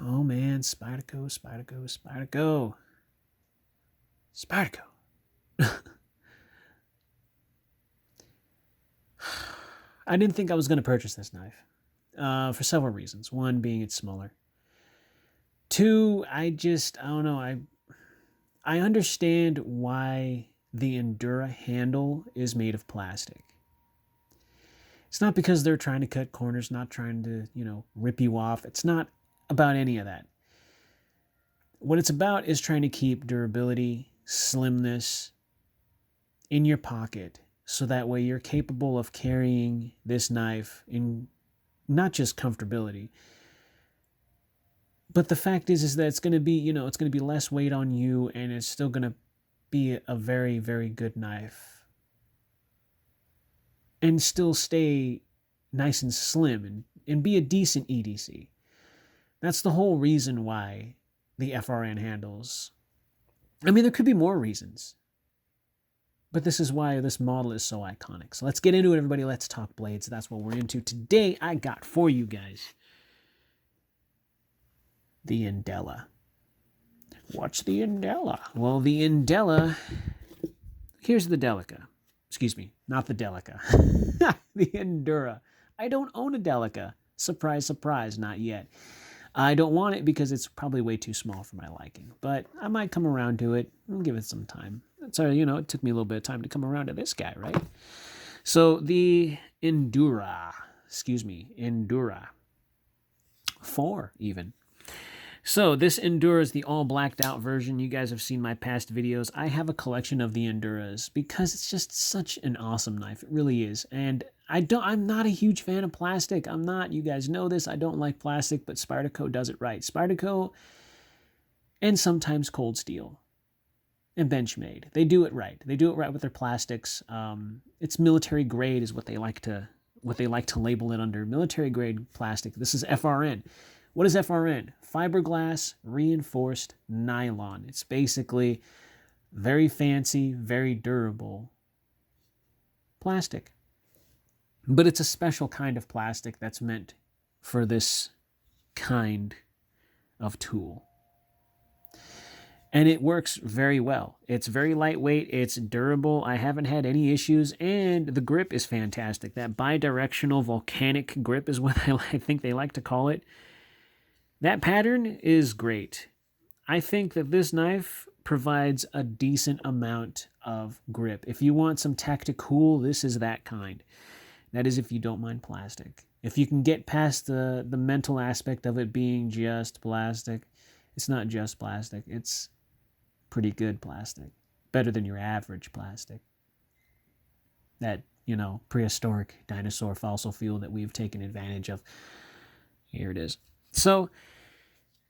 Oh man, spyderco, spyderco, spyderco. Spyderco. I didn't think I was going to purchase this knife for several reasons. One being it's smaller. Two, I don't know. I understand why the Endura handle is made of plastic. It's not because they're trying to cut corners, not trying to, rip you off. It's not about any of that. What it's about is trying to keep durability, slimness in your pocket so that way you're capable of carrying this knife in not just comfortability, but the fact is that it's going to be, it's going to be less weight on you and it's still going to be a very, very good knife and still stay nice and slim and be a decent EDC. That's the whole reason why the FRN handles. I mean, there could be more reasons, but this is why this model is so iconic. So let's get into it, everybody. Let's talk blades. That's what we're into today. I got for you guys the Endela. What's the Endela? Well, the Endela, here's the delica. Excuse me, not the delica. The Endura. I don't own a delica. Surprise, surprise, not yet. I don't want it because it's probably way too small for my liking, but I might come around to it and give it some time. So, it took me a little bit of time to come around to this guy, right? So the Endura 4 even. So this Endura is the all blacked out version. You guys have seen my past videos. I have a collection of the Enduras because it's just such an awesome knife. It really is. And I'm not a huge fan of plastic. I'm not. You guys know this. I don't like plastic, but Spyderco does it right. Spyderco and sometimes Cold Steel and Benchmade. They do it right. They do it right with their plastics. It's military grade is what they like to label it under. Military grade plastic. This is FRN. What is FRN? Fiberglass reinforced nylon. It's basically very fancy, very durable plastic. But it's a special kind of plastic that's meant for this kind of tool. And it works very well. It's very lightweight. It's durable. I haven't had any issues. And the grip is fantastic. That bidirectional volcanic grip is what I think they like to call it. That pattern is great. I think that this knife provides a decent amount of grip. If you want some tactical, this is that kind. That is if you don't mind plastic. If you can get past the mental aspect of it being just plastic, it's not just plastic. It's pretty good plastic. Better than your average plastic. That, prehistoric dinosaur fossil fuel that we've taken advantage of. Here it is. So,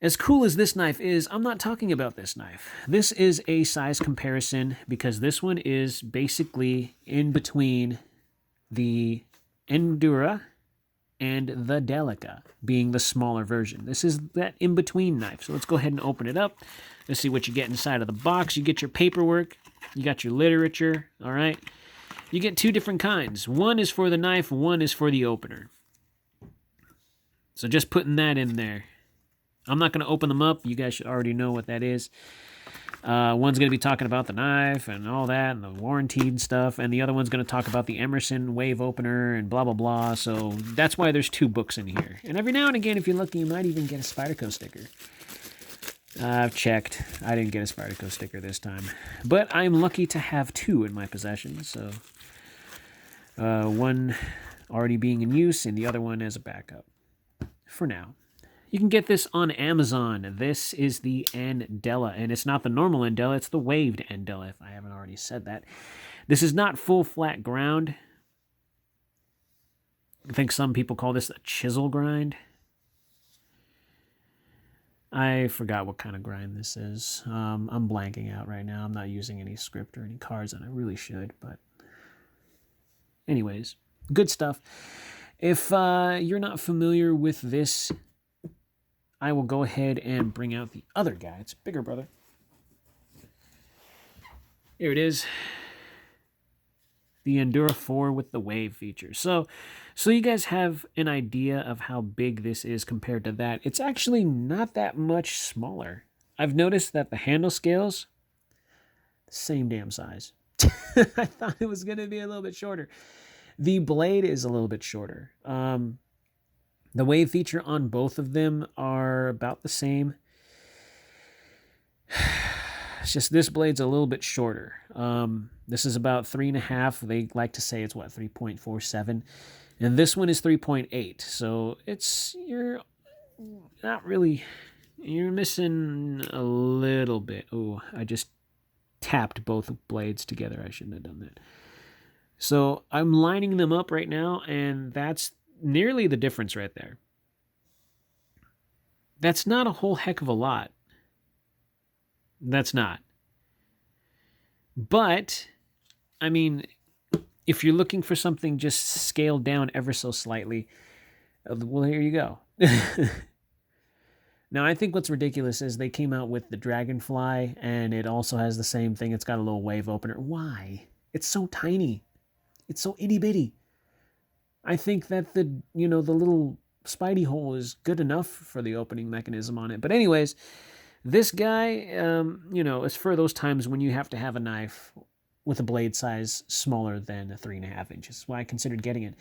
as cool as this knife is, I'm not talking about this knife. This is a size comparison because this one is basically in between the Endura and the delica, being the smaller version. This is that in-between knife. So let's go ahead and open it up. Let's see what you get inside of the box. You get your paperwork. You got your literature. All right. You get two different kinds. One is for the knife. One is for the opener. So just putting that in there. I'm not going to open them up. You guys should already know what that is. One's going to be talking about the knife and all that and the warranty and stuff. And the other one's going to talk about the Emerson wave opener and blah, blah, blah. So that's why there's two books in here. And every now and again, if you're lucky, you might even get a Spyderco sticker. I've checked. I didn't get a Spyderco sticker this time. But I'm lucky to have two in my possession. So one already being in use and the other one as a backup. For now. You can get this on Amazon. This is the Endela, and it's not the normal Endela, it's the waved Endela, if I haven't already said that. This is not full flat ground. I think some people call this a chisel grind. I forgot what kind of grind this is. I'm blanking out right now. I'm not using any script or any cards, and I really should, but anyways, good stuff. If you're not familiar with this, I will go ahead and bring out the other guy. It's bigger, brother. Here it is. The Endura 4 with the wave feature. So you guys have an idea of how big this is compared to that. It's actually not that much smaller. I've noticed that the handle scales, same damn size. I thought it was going to be a little bit shorter. The blade is a little bit shorter. The wave feature on both of them are about the same. It's just this blade's a little bit shorter. This is about 3.5. They like to say it's what, 3.47, and this one is 3.8. So you're not really, you're missing a little bit. Oh, I just tapped both blades together. I shouldn't have done that. So I'm lining them up right now, and that's nearly the difference right there. That's not a whole heck of a lot. That's not. But, I mean, if you're looking for something just scaled down ever so slightly, well, here you go. Now, I think what's ridiculous is they came out with the Dragonfly, and it also has the same thing. It's got a little wave opener. Why? It's so tiny. It's so itty-bitty. I think that the little Spidey hole is good enough for the opening mechanism on it. But anyways, this guy, is for those times when you have to have a knife with a blade size smaller than 3.5 inches. That's why I considered getting it.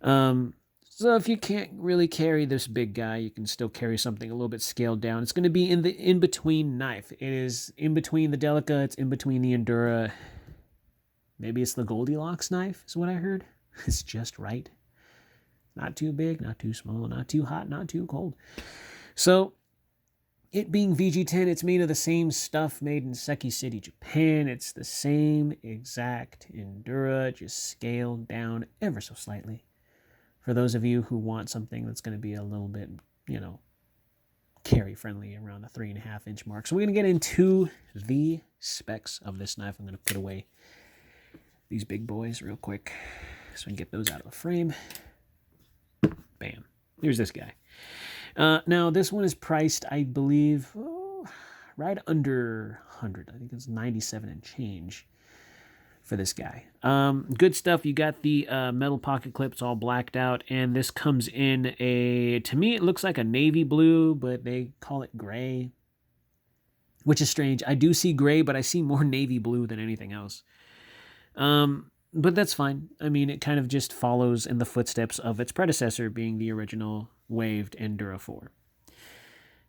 So if you can't really carry this big guy, you can still carry something a little bit scaled down. It's going to be in the in-between knife. It is in between the Delica. It's in between the Endura. Maybe it's the Goldilocks knife is what I heard. It's just right. Not too big, not too small, not too hot, not too cold. So, it being VG10, it's made of the same stuff made in Seki City, Japan. It's the same exact Endura, just scaled down ever so slightly. For those of you who want something that's going to be a little bit, carry-friendly around the 3.5-inch mark. So we're going to get into the specs of this knife. I'm going to put away these big boys real quick so we can get those out of the frame. Bam. Here's this guy. Now, this one is priced, I believe, right under 100. I think it's 97 and change for this guy. Good stuff. You got the metal pocket clips all blacked out, and this comes in to me, it looks like a navy blue, but they call it gray, which is strange. I do see gray, but I see more navy blue than anything else. But that's fine. I mean, it kind of just follows in the footsteps of its predecessor, being the original waved Endura 4.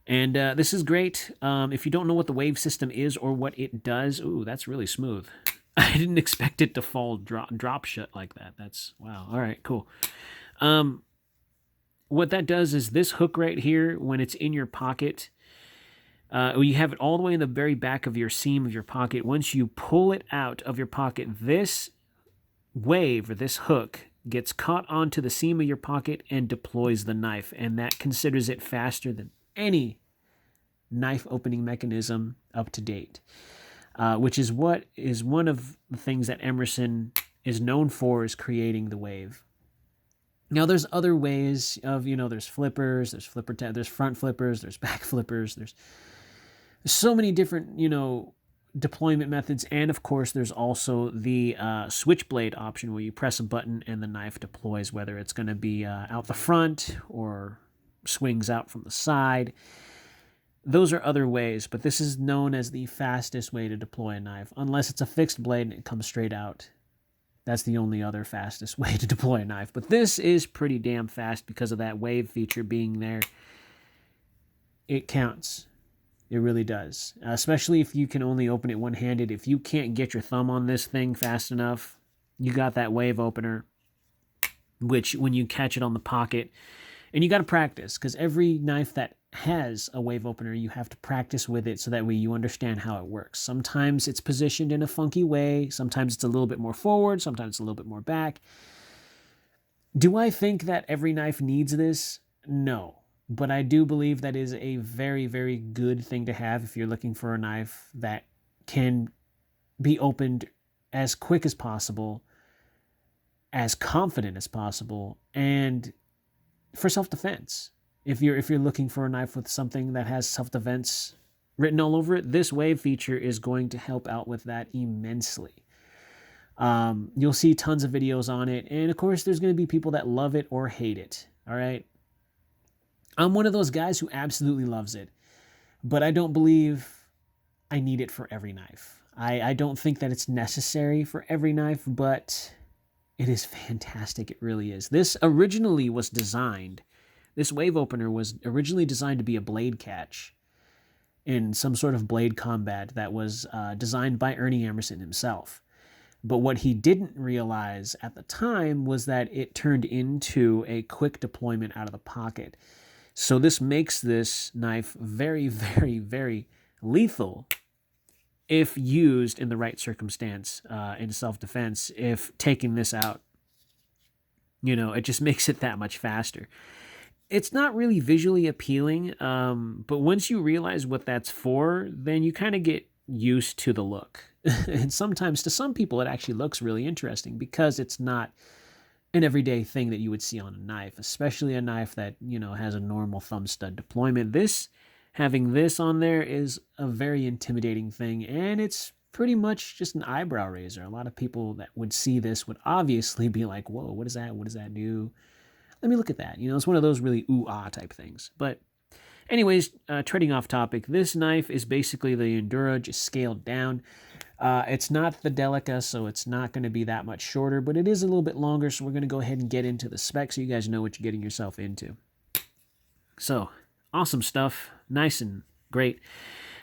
And this is great. If you don't know what the wave system is or what it does, ooh, that's really smooth. I didn't expect it to fall drop shut like that. That's, wow. All right, cool. What that does is this hook right here, when it's in your pocket, you have it all the way in the very back of your seam of your pocket. Once you pull it out of your pocket, this wave or this hook gets caught onto the seam of your pocket and deploys the knife, and that considers it faster than any knife opening mechanism up to date, which is what is one of the things that Emerson is known for, is creating the wave. Now, there's other ways of, there's flippers, there's there's front flippers, there's back flippers, there's so many different, deployment methods. And of course, there's also the switchblade option where you press a button and the knife deploys, whether it's going to be out the front or swings out from the side. Those are other ways, but this is known as the fastest way to deploy a knife, unless it's a fixed blade and it comes straight out. That's the only other fastest way to deploy a knife. But this is pretty damn fast because of that wave feature being there. It counts. It really does. Especially if you can only open it one-handed. If you can't get your thumb on this thing fast enough, you got that wave opener, which when you catch it on the pocket, and you got to practice, because every knife that has a wave opener, you have to practice with it so that way you understand how it works. Sometimes it's positioned in a funky way. Sometimes it's a little bit more forward. Sometimes it's a little bit more back. Do I think that every knife needs this? No. But I do believe that is a very, very good thing to have if you're looking for a knife that can be opened as quick as possible, as confident as possible, and for self-defense. If you're looking for a knife with something that has self-defense written all over it, this wave feature is going to help out with that immensely. You'll see tons of videos on it. And of course, there's going to be people that love it or hate it. All right. I'm one of those guys who absolutely loves it, but I don't believe I need it for every knife. I don't think that it's necessary for every knife, but it is fantastic. It really is. This originally was designed, this wave opener was originally designed to be a blade catch in some sort of blade combat that was designed by Ernie Emerson himself. But what he didn't realize at the time was that it turned into a quick deployment out of the pocket. So this makes this knife very, very, very lethal if used in the right circumstance in self-defense. If taking this out, it just makes it that much faster. It's not really visually appealing, but once you realize what that's for, then you kind of get used to the look. And sometimes to some people it actually looks really interesting because it's not an everyday thing that you would see on a knife, especially a knife that, has a normal thumb stud deployment. Having this on there is a very intimidating thing, and it's pretty much just an eyebrow raiser. A lot of people that would see this would obviously be like, whoa, what is that? What does that do? Let me look at that. It's one of those really ooh-ah type things. But anyways, treading off topic, this knife is basically the Endura, just scaled down. It's not the Delica, so it's not going to be that much shorter, but it is a little bit longer, so we're going to go ahead and get into the specs so you guys know what you're getting yourself into. So, awesome stuff. Nice and great.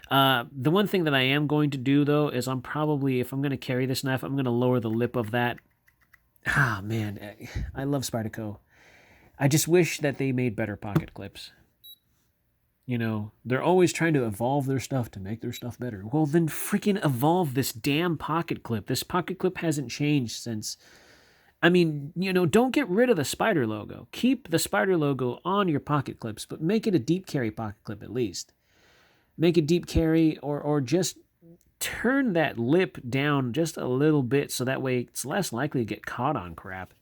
The one thing that I am going to do, though, is if I'm going to carry this knife, I'm going to lower the lip of that. Ah, man, I love Spyderco. I just wish that they made better pocket clips. They're always trying to evolve their stuff to make their stuff better. Well, then freaking evolve this damn pocket clip. This pocket clip hasn't changed since... don't get rid of the Spyder logo. Keep the Spyder logo on your pocket clips, but make it a deep carry pocket clip at least. Make it deep carry, or just turn that lip down just a little bit so that way it's less likely to get caught on crap.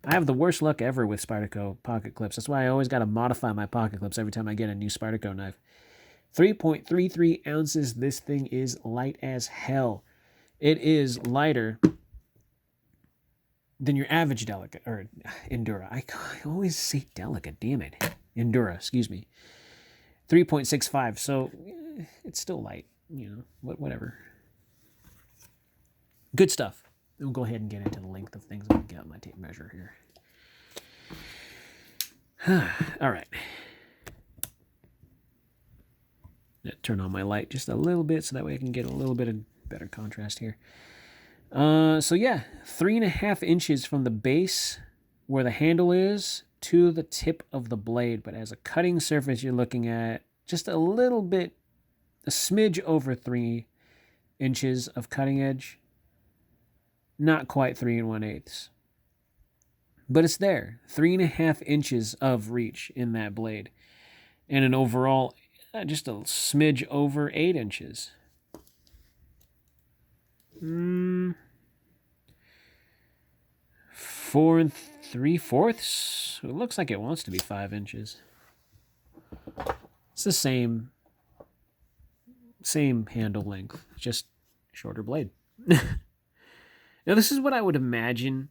I have the worst luck ever with Spyderco pocket clips. That's why I always got to modify my pocket clips every time I get a new Spyderco knife. 3.33 ounces. This thing is light as hell. It is lighter than your average Delica, or Endura. I always say Delica, damn it. Endura, excuse me. 3.65, so it's still light, whatever. Good stuff. We'll go ahead and get into the length of things. I'll get out my tape measure here. All right. Turn on my light just a little bit so that way I can get a little bit of better contrast here. So yeah, 3.5 inches from the base where the handle is to the tip of the blade. But as a cutting surface, you're looking at just a little bit, a smidge over 3 inches of cutting edge. Not quite 3 1/8. But it's there. 3.5 inches of reach in that blade. And an overall, just a smidge over 8 inches. 4 3/4. It looks like it wants to be 5 inches. It's the same handle length, just shorter blade. Now, this is what I would imagine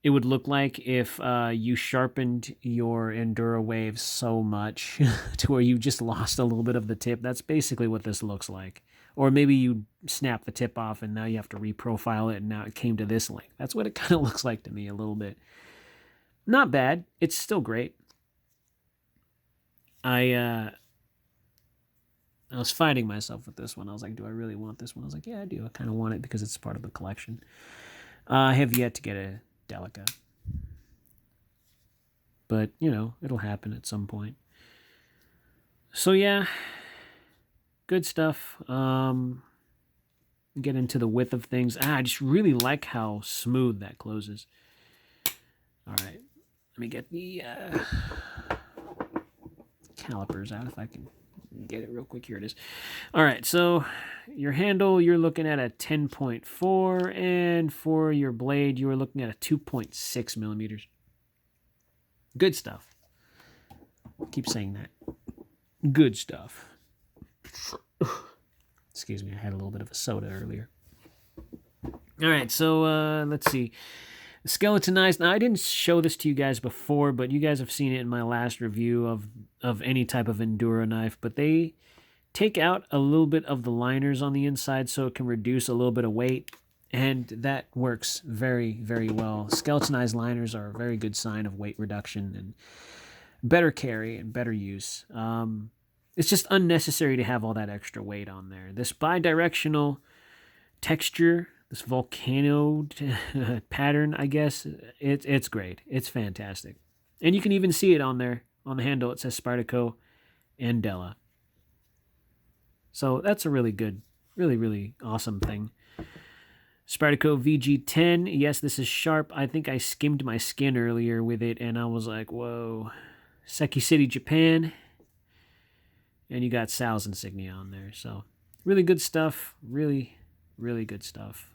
it would look like if you sharpened your Endura waves so much to where you just lost a little bit of the tip. That's basically what this looks like. Or maybe you snap the tip off and now you have to reprofile it and now it came to this length. That's what it kind of looks like to me a little bit. Not bad. It's still great. I was fighting myself with this one. I was like, do I really want this one? I was like, yeah, I do. I kind of want it because it's part of the collection. I have yet to get a Delica. But, it'll happen at some point. So, yeah. Good stuff. Get into the width of things. I just really like how smooth that closes. All right. Let me get the calipers out if I can get it real quick. Here it is. All right, so your handle, you're looking at a 10.4, and for your blade, you are looking at a 2.6 millimeters. Good stuff. Keep saying that. Good stuff. Excuse me, I had a little bit of a soda earlier. All right, so let's see. Skeletonized. Now, I didn't show this to you guys before, but you guys have seen it in my last review of any type of Endura knife. But they take out a little bit of the liners on the inside so it can reduce a little bit of weight, and that works very, very well. Skeletonized liners are a very good sign of weight reduction and better carry and better use. It's just unnecessary to have all that extra weight on there. This bi-directional texture, this volcano pattern, I guess, it's great. It's fantastic. And you can even see it on there. On the handle, it says spyderco Endela. So that's a really good, really, really awesome thing. Spyderco VG10. Yes, this is sharp. I think I skimmed my skin earlier with it, and I was like, whoa. Seki City, Japan. And you got Sal's insignia on there. So really good stuff. Really, really good stuff.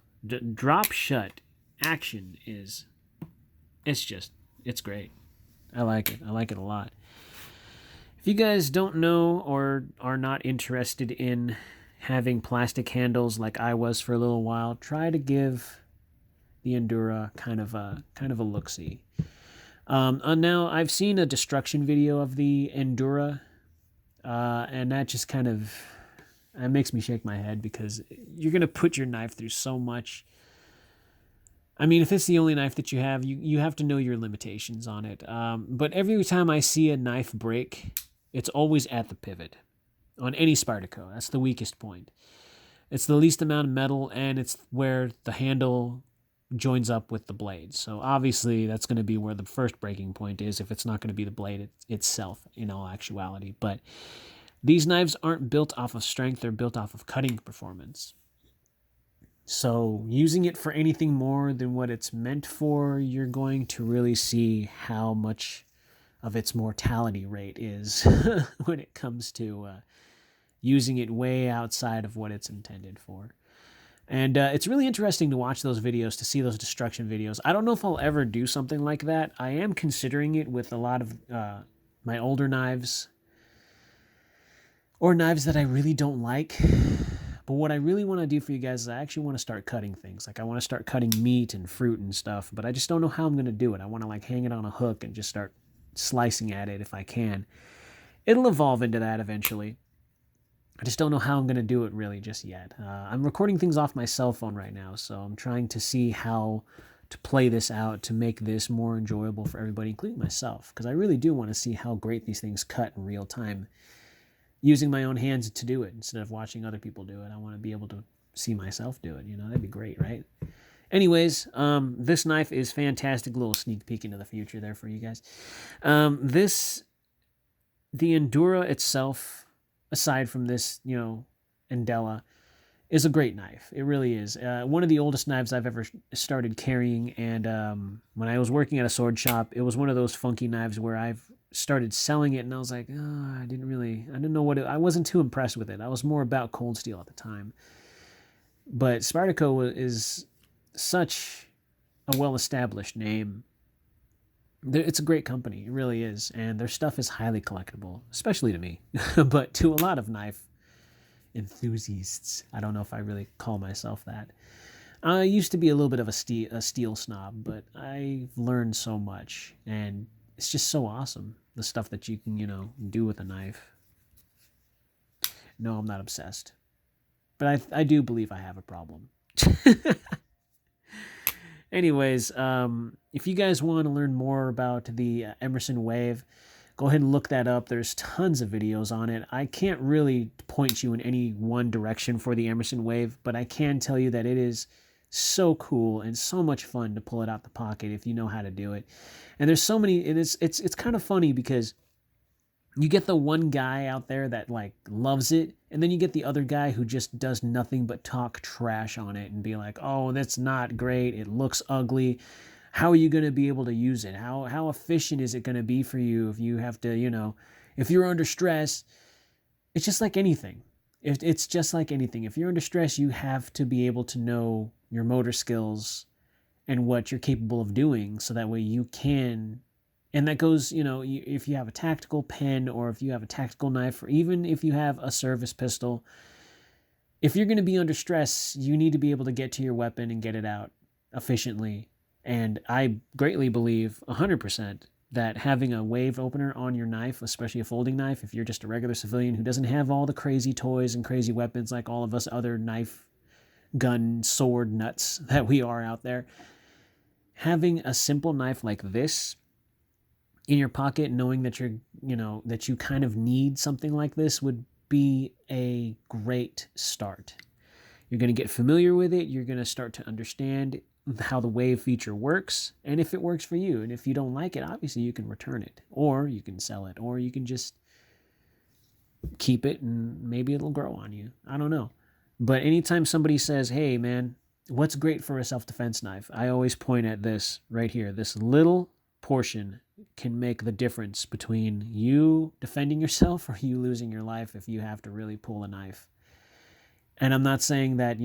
Drop shut action is, it's great. I like it. I like it a lot. If you guys don't know or are not interested in having plastic handles like I was for a little while, try to give the Endura kind of a look-see. Now I've seen a destruction video of the Endura, and that just kind of makes me shake my head, because you're gonna put your knife through so much. I mean, if it's the only knife that you have, you have to know your limitations on it. But every time I see a knife break, it's always at the pivot on any Spyderco. That's the weakest point. It's the least amount of metal, and it's where the handle joins up with the blade. So obviously that's going to be where the first breaking point is, if it's not going to be the blade itself in all actuality. But these knives aren't built off of strength, they're built off of cutting performance. So using it for anything more than what it's meant for, you're going to really see how much of its mortality rate is when it comes to using it way outside of what it's intended for. And it's really interesting to watch those videos, to see those destruction videos. I don't know if I'll ever do something like that. I am considering it with a lot of my older knives, or knives that I really don't like. But what I really want to do for you guys is I actually want to start cutting things. Like, I want to start cutting meat and fruit and stuff, but I just don't know how I'm going to do it. I want to like hang it on a hook and just start slicing at it if I can. It'll evolve into that eventually. I just don't know how I'm going to do it really just yet. I'm recording things off my cell phone right now, so I'm trying to see how to play this out to make this more enjoyable for everybody, including myself, because I really do want to see how great these things cut in real time, using my own hands to do it instead of watching other people do it. I want to be able to see myself do it. You know, that'd be great, right? Anyways, this knife is fantastic. Little sneak peek into the future there for you guys. The Endura itself, aside from this, you know, Endela, is a great knife. It really is. One of the oldest knives I've ever started carrying, and when I was working at a sword shop, it was one of those funky knives where I've started selling it, and I was like, oh, I didn't know I wasn't too impressed with it. I was more about cold steel at the time. But Spyderco is such a well-established name. It's a great company. It really is. And their stuff is highly collectible, especially to me, but to a lot of knife enthusiasts. I don't know if I really call myself that. I used to be a little bit of a steel snob, but I've learned so much, and it's just so awesome, the stuff that you can, you know, do with a knife. No, I'm not obsessed, but I do believe I have a problem. Anyways, if you guys want to learn more about the Emerson Wave, go ahead and look that up. There's tons of videos on it. I can't really point you in any one direction for the Emerson Wave, but I can tell you that it is so cool and so much fun to pull it out the pocket if you know how to do it. And there's so many, and it's kind of funny because you get the one guy out there that like loves it, and then you get the other guy who just does nothing but talk trash on it and be like, oh, that's not great, it looks ugly, how are you going to be able to use it, how efficient is it going to be for you if you have to, you know, if you're under stress. It's just like anything. It's just like anything. If you're under stress, you have to be able to know your motor skills and what you're capable of doing, so that way you can. And that goes, you know, if you have a tactical pen, or if you have a tactical knife, or even if you have a service pistol, if you're going to be under stress, you need to be able to get to your weapon and get it out efficiently. And I greatly believe 100% that having a wave opener on your knife, especially a folding knife, if you're just a regular civilian who doesn't have all the crazy toys and crazy weapons like all of us other knife, gun, sword nuts that we are out there, having a simple knife like this in your pocket, knowing that that you kind of need something like this, would be a great start. You're going to get familiar with it. You're going to start to understand how the wave feature works, and if it works for you. And if you don't like it, obviously you can return it, or you can sell it, or you can just keep it and maybe it'll grow on you. I don't know. But anytime somebody says, hey man, what's great for a self-defense knife? I always point at this right here. This little portion can make the difference between you defending yourself or you losing your life if you have to really pull a knife. And I'm not saying that,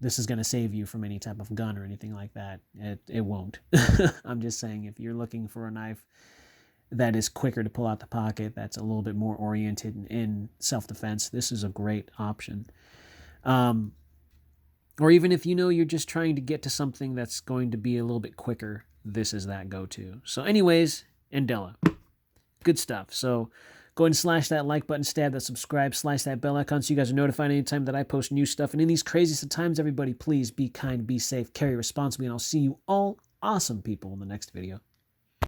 this is going to save you from any type of gun or anything like that. It won't. I'm just saying, if you're looking for a knife that is quicker to pull out the pocket, that's a little bit more oriented in self-defense, this is a great option. Or even if you're just trying to get to something that's going to be a little bit quicker, this is that go-to. So anyways, Endela. Good stuff. So go ahead and slash that like button, stab that subscribe, slash that bell icon so you guys are notified anytime that I post new stuff. And in these craziest of times, everybody, please be kind, be safe, carry responsibly, and I'll see you all awesome people in the next video.